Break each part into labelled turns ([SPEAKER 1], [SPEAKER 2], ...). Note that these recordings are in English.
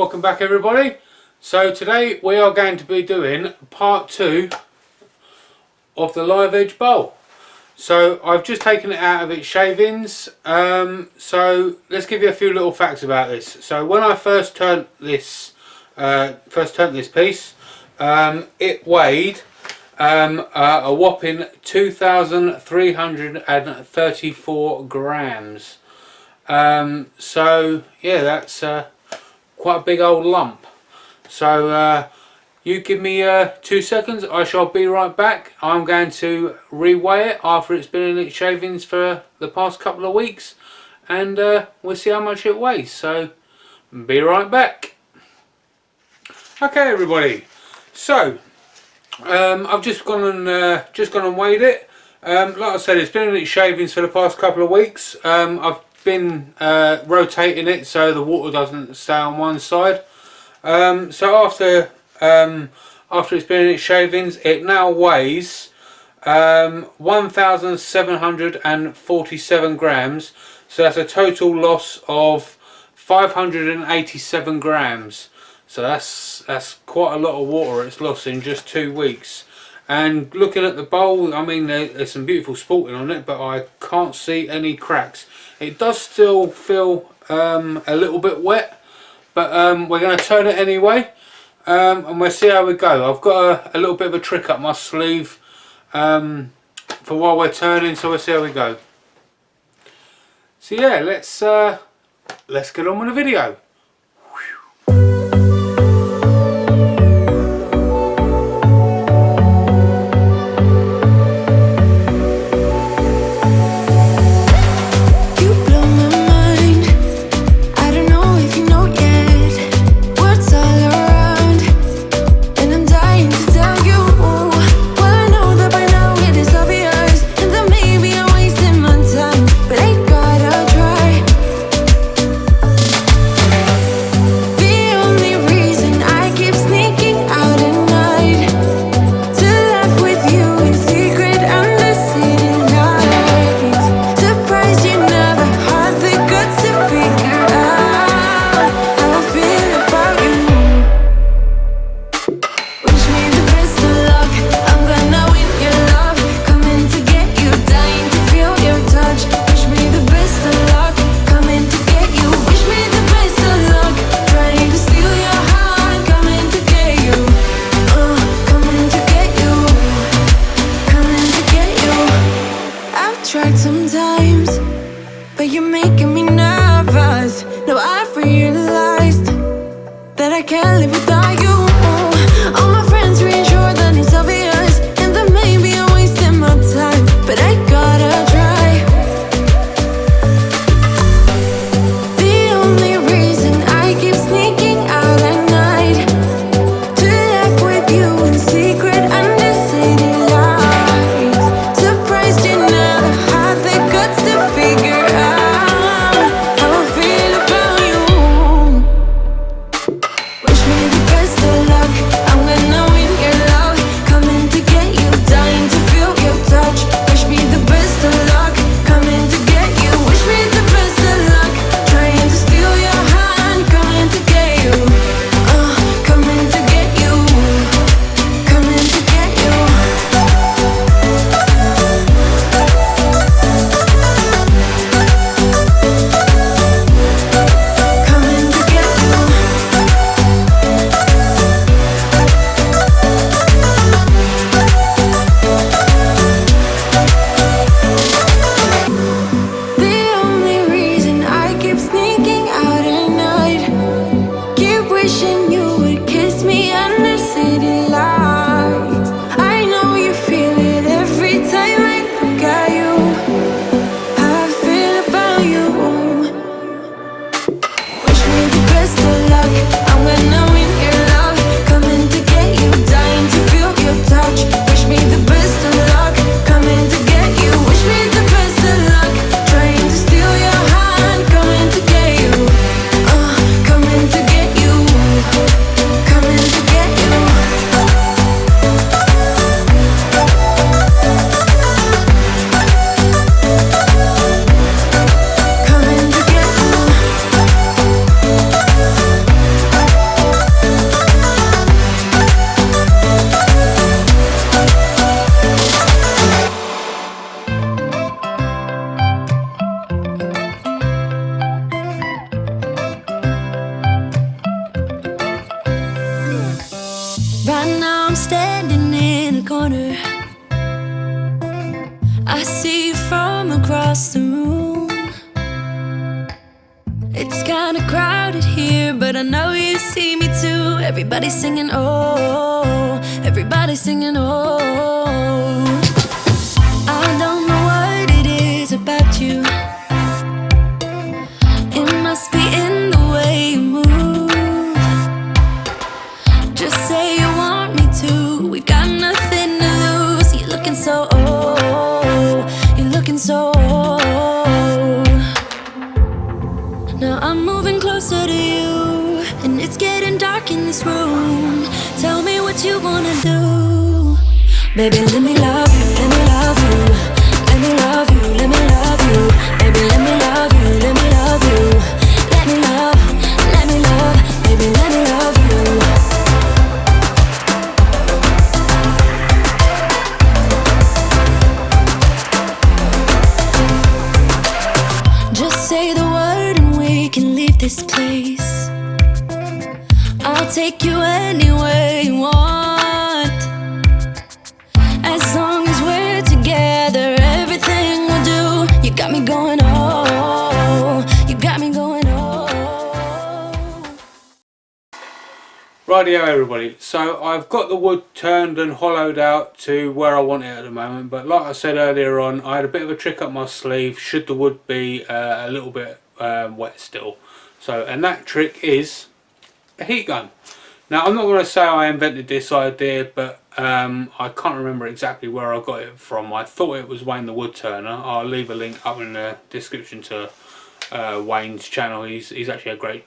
[SPEAKER 1] welcome back everybody. So today we are going to be doing part 2 of the live edge bowl. So I've just taken it out of its shavings. So let's give you a few little facts about this. So when I first turned this piece, it weighed a whopping 2,334 grams. So yeah, that's quite a big old lump. So you give me 2 seconds, I shall be right back. I'm going to reweigh it after it's been in its shavings for the past couple of weeks, and we'll see how much it weighs. So be right back. Okay everybody, so I've just gone and weighed it. Like I said, it's been in its shavings for the past couple of weeks. I've been rotating it so the water doesn't stay on one side. So after it's been in its shavings, it now weighs 1,747 grams. So that's a total loss of 587 grams. So that's quite a lot of water it's lost in just 2 weeks. And looking at the bowl, I mean, there's some beautiful sporting on it, but I can't see any cracks. It does still feel a little bit wet, but we're going to turn it anyway, and we'll see how we go. I've got a little bit of a trick up my sleeve for while we're turning, so we'll see how we go. So yeah, let's get on with the video.
[SPEAKER 2] now I'm standing in a corner. I see you from across the room. It's kinda crowded here, but I know you see me too. Everybody's singing, oh, everybody's singing, oh. I don't know what it is about you. It must be in the way you move. Just say you want me to. We got nothing to lose. You're looking so old. You're looking so old. Now I'm moving closer to you, and it's getting dark in this room. Tell me what you wanna do. Baby, let me love you, let me love you. Let me love you, let me love you. Baby, let me love you, let me love you. Let me love, baby, let me love you. Just say the word and we can leave this place. I'll take you anywhere you want. As long as we're together, everything we'll do. You got me going, oh, you got me going, oh.
[SPEAKER 1] Rightio everybody, so I've got the wood turned and hollowed out to where I want it at the moment, but like I said earlier on, I had a bit of a trick up my sleeve should the wood be a little bit wet still. So, and that trick is a heat gun. Now I'm not going to say I invented this idea, but I can't remember exactly where I got it from. I thought it was Wayne the Woodturner. I'll leave a link up in the description to Wayne's channel. He's actually a great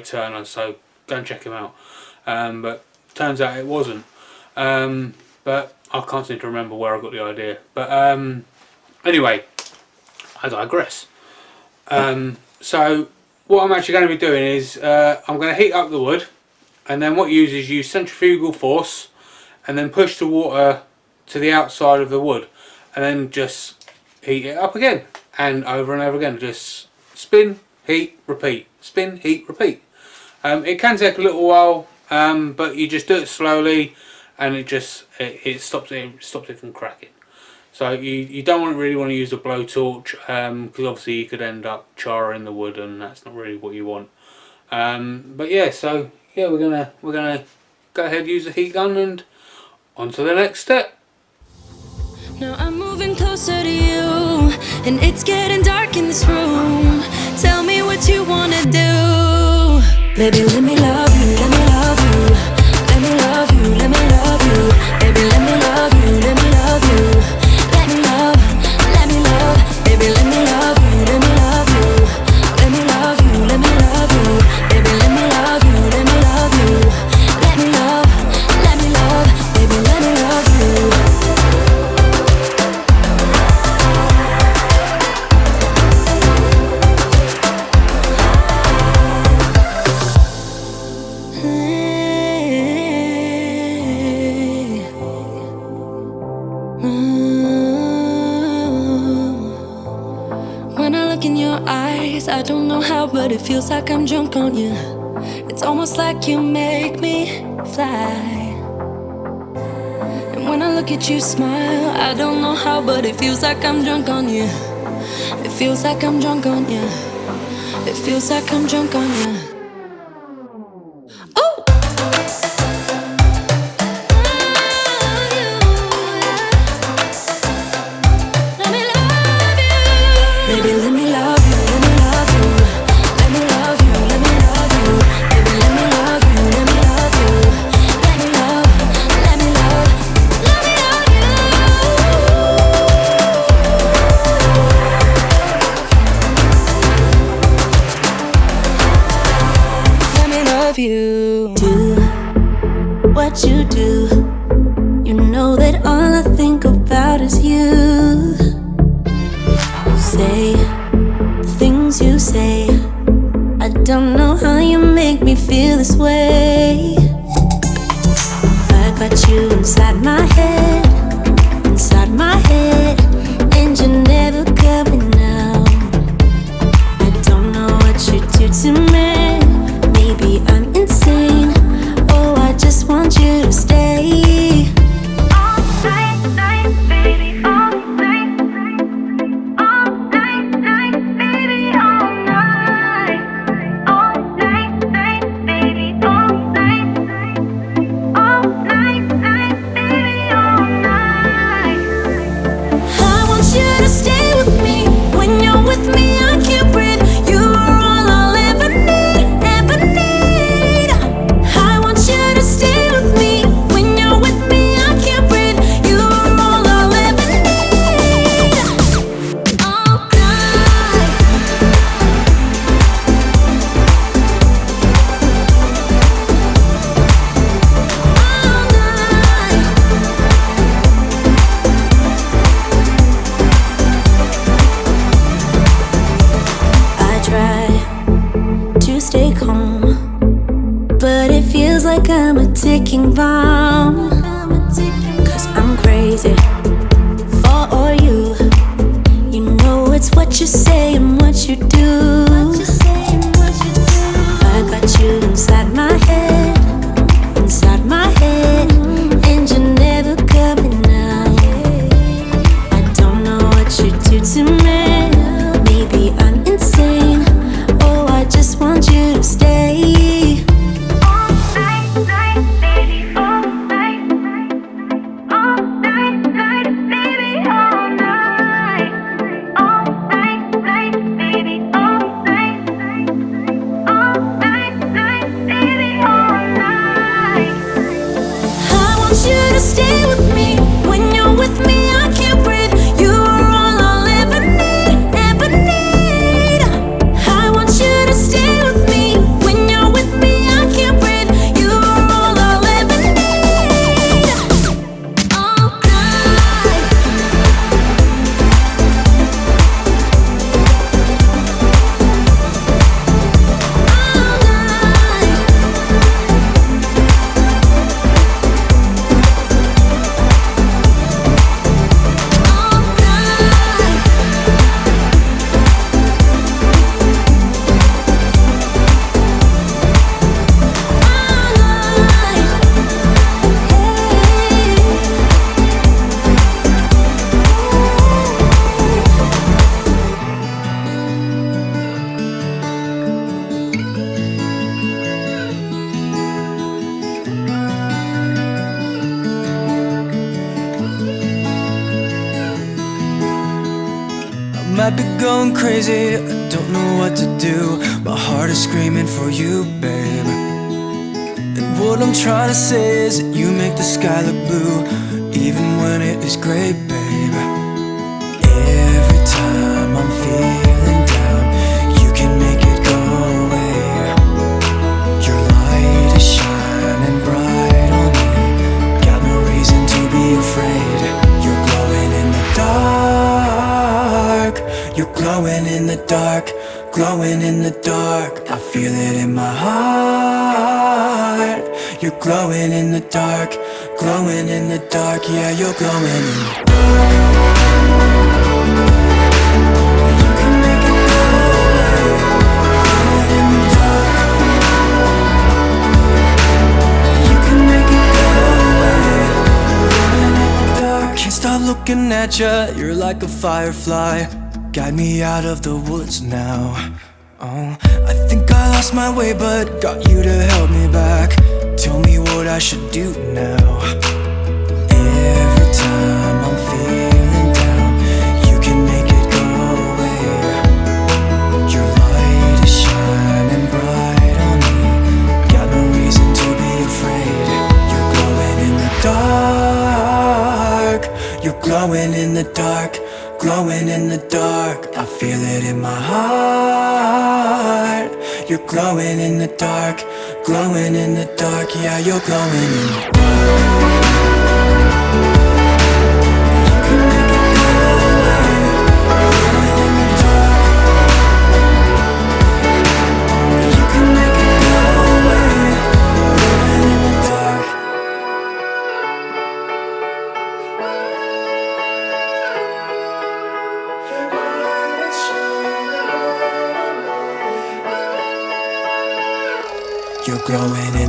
[SPEAKER 1] turner, so go and check him out. But turns out it wasn't. But I can't seem to remember where I got the idea. But anyway, I digress. So what I'm actually going to be doing is I'm going to heat up the wood, and then what you use is use centrifugal force and then push the water to the outside of the wood, and then just heat it up again and over again. Just spin, heat, repeat, spin, heat, repeat. It can take a little while, but you just do it slowly, and it stops it from cracking. So you don't really want to use a blowtorch, because obviously you could end up charring the wood, and that's not really what you want. But yeah, so yeah, we're gonna go ahead and use the heat gun, and on to the next step.
[SPEAKER 2] Now I'm moving closer to you, and it's getting dark in this room. Tell me what you wanna do. Baby, let me love you, let me love you. Let me love you, let me love you. Baby, let me love you, let me love you. Let me love, baby, let me love you, let me love you. Let me love you, let me love you. Baby, let me love you, let me love you. Let me love, baby, let me love you. When I look in your eyes, I don't know how, but it feels like I'm drunk on you. It's almost like you make me fly. And when I look at you smile, I don't know how, but it feels like I'm drunk on you. It feels like I'm drunk on you. It feels like I'm drunk on you. Oh! Baby, let me love you, let me love you. Let me love you, let me love you. Baby, let me love you, let me love you. Let me love, let me love, let me love you. Let me love you. Do what you do. You know that all I think about is you. Say the things you say. I don't know how you make me feel this way. I got you inside my head, and you're never coming out. I don't know what you do to me. Maybe I'm insane. Oh, I just want you to ticking bomb. 'Cause I'm crazy for you. You know it's what you say and what you do. I got you inside my head, and you're never coming out. I don't know what you do to me. Maybe I'm insane. Oh, I just want you to stay. All night, night, baby, all night. All night, night, baby, all night. All night, night, baby, all night. All night, night, baby, all night. I want you to stay with me. When you're with me, I can't breathe. You are all I'll ever need, ever need. I want you to stay with me. When you're with me, I can't breathe. You are all I'll ever need. All night. All night. All night.
[SPEAKER 3] I might be going crazy, I don't know what to do. My heart is screaming for you, babe. And what I'm trying to say is that you make the sky look blue, even when it is gray, babe. Every time I'm feeling down, you can make it go away. Your light is shining bright on me, got no reason to be afraid. You're glowing in the dark. You're glowing in the dark, glowing in the dark. I feel it in my heart. You're glowing in the dark, glowing in the dark. Yeah, you're glowing in the dark. You can make it go away. Glowing in the dark. You can make it go away. Glowing in the dark. Can't stop looking at you, you're like a firefly. Guide me out of the woods now. Oh, I think I lost my way, but got you to help me back. Tell me what I should do now. Every time I'm feeling down, you can make it go away. Your light is shining bright on me, got no reason to be afraid. You're glowing in the dark. You're glowing in the dark, glowing in the dark. I feel it in my heart. You're glowing in the dark, glowing in the dark. Yeah, you're glowing in the dark. You can make it go away. Glowing in the dark. You can make it go away. Glowing in the dark. You're glowing in